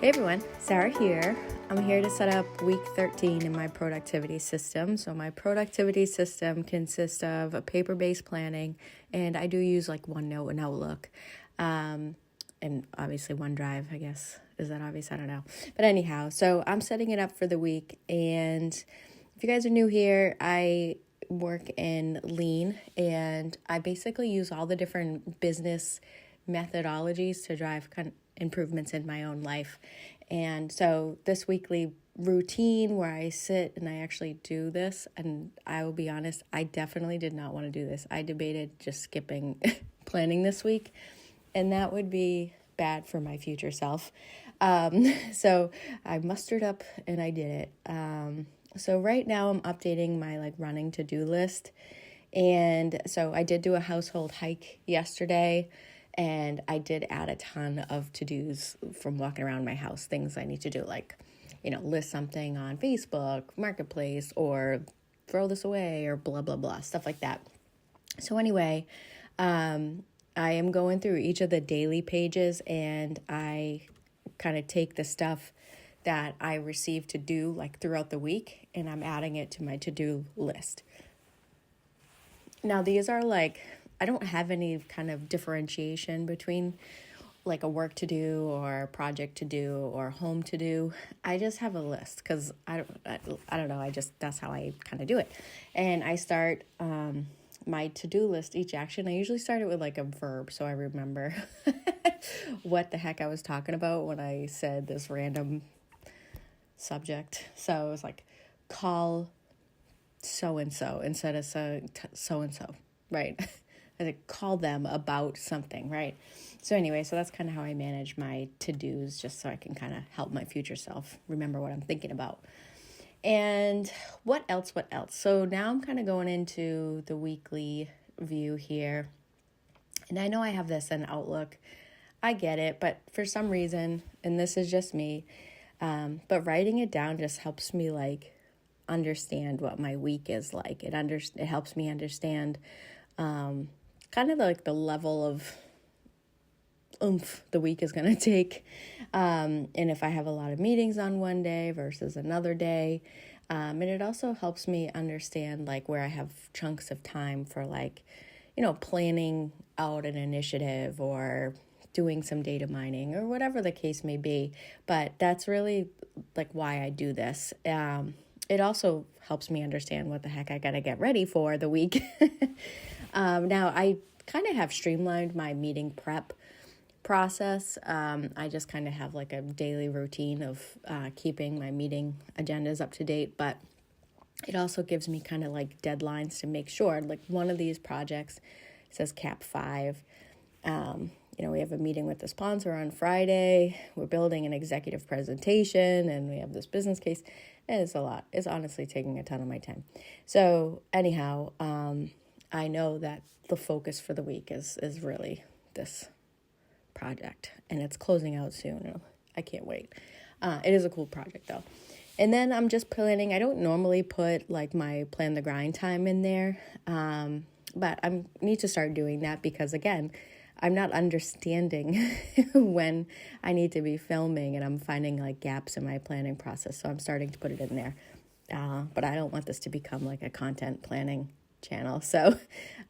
Hey everyone, Sarah here. I'm here to set up week 13 in my productivity system. So my productivity system consists of a paper-based planning, and I do use like OneNote and Outlook, and obviously OneDrive, I guess. Is that obvious? I don't know. But anyhow, so I'm setting it up for the week, and if you guys are new here, I work in Lean, and I basically use all the different business methodologies to drive kind of improvements in my own life. And so this weekly routine where I sit and I actually do this, and I will be honest, I definitely did not want to do this. I debated just skipping planning this week, and that would be bad for my future self. So I mustered up and I did it. So right now I'm updating my running to-do list. And so I did do a household hike yesterday, and I did add a ton of to-dos from walking around my house, things I need to do, list something on Facebook, Marketplace, or throw this away, or blah, blah, blah, stuff like that. So anyway, I am going through each of the daily pages, and I kind of take the stuff that I receive to do throughout the week, and I'm adding it to my to-do list. Now, these are I don't have any kind of differentiation between a work to do or project to do or home to do. I just have a list because I don't know. That's how I kind of do it. And I start my to-do list, each action. I usually start it with a verb, so I remember what the heck I was talking about when I said this random subject. So it was call so-and-so instead of so-and-so, right? I call them about something, right? So anyway, so that's kind of how I manage my to-dos, just so I can kind of help my future self remember what I'm thinking about. And what else? So now I'm kind of going into the weekly view here. And I know I have this in Outlook. I get it, but for some reason, and this is just me, but writing it down just helps me understand what my week is like. It helps me understand kind of the level of oomph the week is going to take, and if I have a lot of meetings on one day versus another day, and it also helps me understand where I have chunks of time for planning out an initiative or doing some data mining or whatever the case may be. But that's really why I do this. It also helps me understand what the heck I got to get ready for the week. Now, I kind of have streamlined my meeting prep process. I just kind of have a daily routine of keeping my meeting agendas up to date, but it also gives me kind of deadlines to make sure. One of these projects says Cap 5. We have a meeting with the sponsor on Friday. We're building an executive presentation, and we have this business case. And it's a lot. It's honestly taking a ton of my time. So anyhow, I know that the focus for the week is really this project, and it's closing out soon. I can't wait. It is a cool project though. And then I'm just planning. I don't normally put my plan the grind time in there, but I need to start doing that because again, I'm not understanding when I need to be filming, and I'm finding gaps in my planning process. So I'm starting to put it in there. But I don't want this to become a content planning channel. So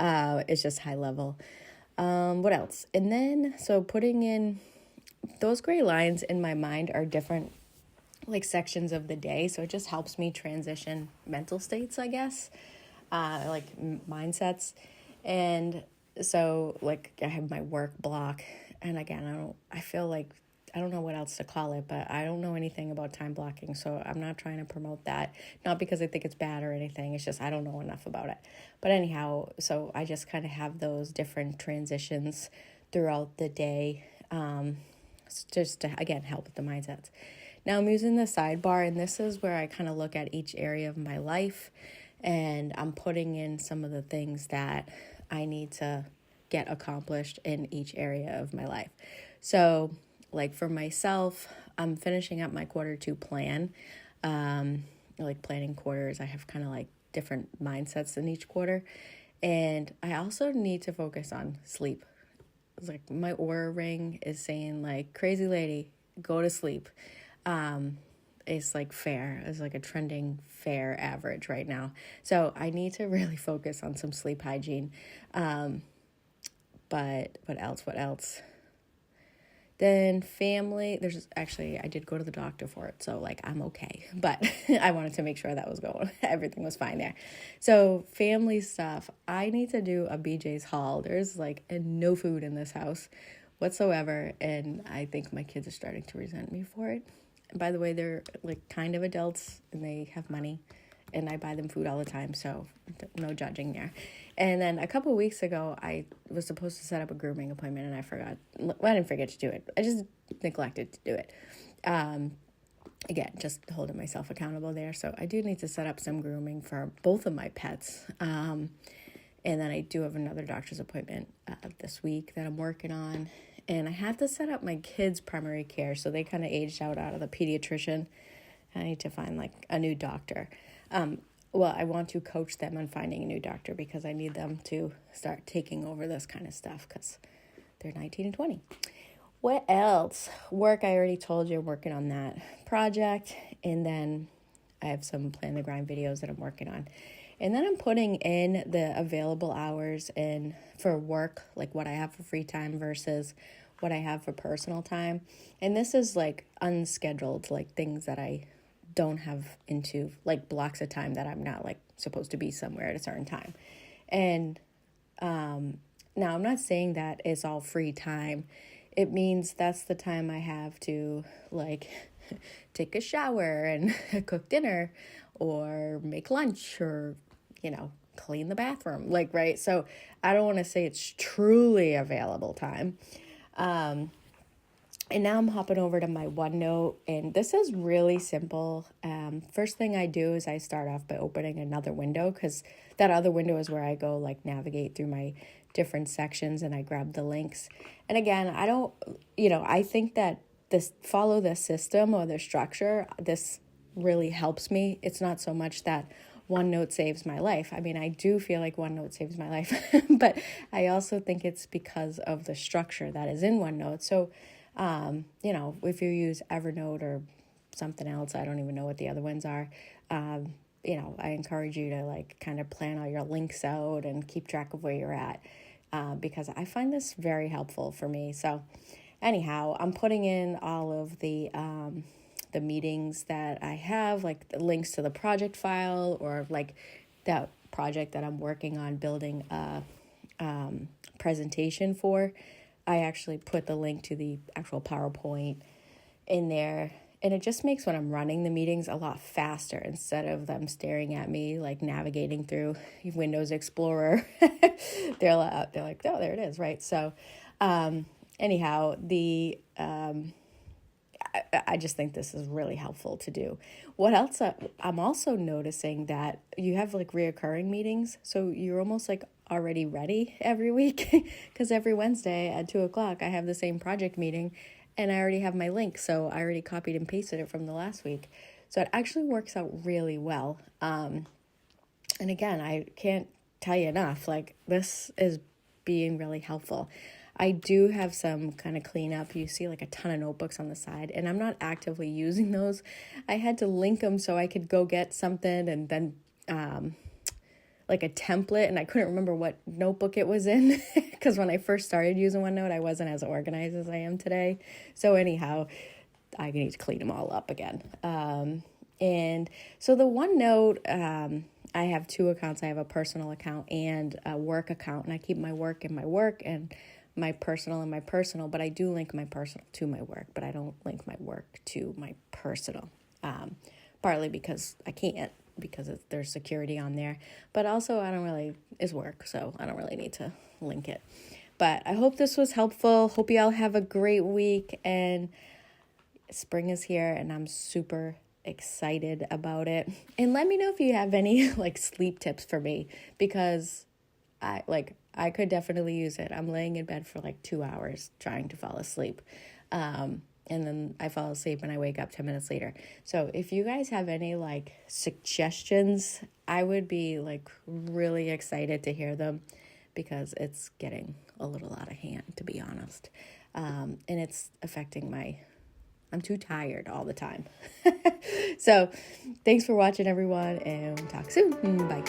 it's just high level. What else? And then, so putting in those gray lines in my mind are different sections of the day. So it just helps me transition mental states, I guess, mindsets. And so I have my work block, and again, I feel I don't know what else to call it, but I don't know anything about time blocking, so I'm not trying to promote that, not because I think it's bad or anything, it's just I don't know enough about it. But anyhow, so I just kind of have those different transitions throughout the day, just to, again, help with the mindsets. Now I'm using the sidebar, and this is where I kind of look at each area of my life, and I'm putting in some of the things that I need to get accomplished in each area of my life. So for myself, I'm finishing up my Q2 plan. Planning quarters, I have kind of different mindsets in each quarter. And I also need to focus on sleep. It's my Oura ring is saying crazy lady, go to sleep. It's like fair. It's like a trending fair average right now. So I need to really focus on some sleep hygiene. But what else? Then family, I did go to the doctor for it, so like I'm okay. But I wanted to make sure that was everything was fine there. So family stuff, I need to do a BJ's haul. There's like no food in this house whatsoever, and I think my kids are starting to resent me for it. And by the way, they're like kind of adults and they have money, and I buy them food all the time, so no judging there. And then a couple weeks ago, I was supposed to set up a grooming appointment, and I forgot. Well, I didn't forget to do it. I just neglected to do it. Again, just holding myself accountable there. So I do need to set up some grooming for both of my pets. And then I do have another doctor's appointment this week that I'm working on. And I have to set up my kids' primary care, so they kind of aged out of the pediatrician. I need to find like a new doctor. Well, I want to coach them on finding a new doctor because I need them to start taking over this kind of stuff because they're 19 and 20. What else? Work, I already told you I'm working on that project. And then I have some Plan the Grind videos that I'm working on. And then I'm putting in the available hours in for work, like what I have for free time versus what I have for personal time. And this is like unscheduled, like things that I don't have into, like blocks of time that I'm not like supposed to be somewhere at a certain time. And now I'm not saying that it's all free time. It means that's the time I have to like take a shower and cook dinner or make lunch or, clean the bathroom, like, right? So I don't want to say it's truly available time. And now I'm hopping over to my OneNote, and this is really simple. First thing I do is I start off by opening another window because that other window is where I go like navigate through my different sections and I grab the links. And again, I think that follow the system or the structure, this really helps me. It's not so much that OneNote saves my life. I mean, I do feel like OneNote saves my life, but I also think it's because of the structure that is in OneNote. So if you use Evernote or something else, I don't even know what the other ones are. I encourage you to like kind of plan all your links out and keep track of where you're at, because I find this very helpful for me. So anyhow, I'm putting in all of the meetings that I have, like the links to the project file or like that project that I'm working on building a presentation for. I actually put the link to the actual PowerPoint in there, and it just makes when I'm running the meetings a lot faster instead of them staring at me like navigating through Windows Explorer. They're like, oh, there it is, right? So anyhow, I just think this is really helpful to do. What else? I'm also noticing that you have like reoccurring meetings, so you're almost like already ready every week because every Wednesday at 2:00 I have the same project meeting and I already have my link, so I already copied and pasted it from the last week. So it actually works out really well. And again, I can't tell you enough, like this is being really helpful. I do have some kind of cleanup. You see like a ton of notebooks on the side, and I'm not actively using those. I had to link them so I could go get something and then like a template, and I couldn't remember what notebook it was in because when I first started using OneNote, I wasn't as organized as I am today. So anyhow, I need to clean them all up again. And so the OneNote, I have two accounts. I have a personal account and a work account, and I keep my work in my work and my personal in my personal, but I do link my personal to my work, but I don't link my work to my personal, partly because I can't, because there's security on there, but also it's work, so I don't really need to link it. But I hope this was helpful. Hope you all have a great week, and spring is here and I'm super excited about it. And let me know if you have any like sleep tips for me, because I could definitely use it. I'm laying in bed for like 2 hours trying to fall asleep. And then I fall asleep and I wake up 10 minutes later. So if you guys have any like suggestions, I would be like really excited to hear them, because it's getting a little out of hand, to be honest. And it's affecting my I'm too tired all the time. So thanks for watching, everyone, and talk soon. Bye.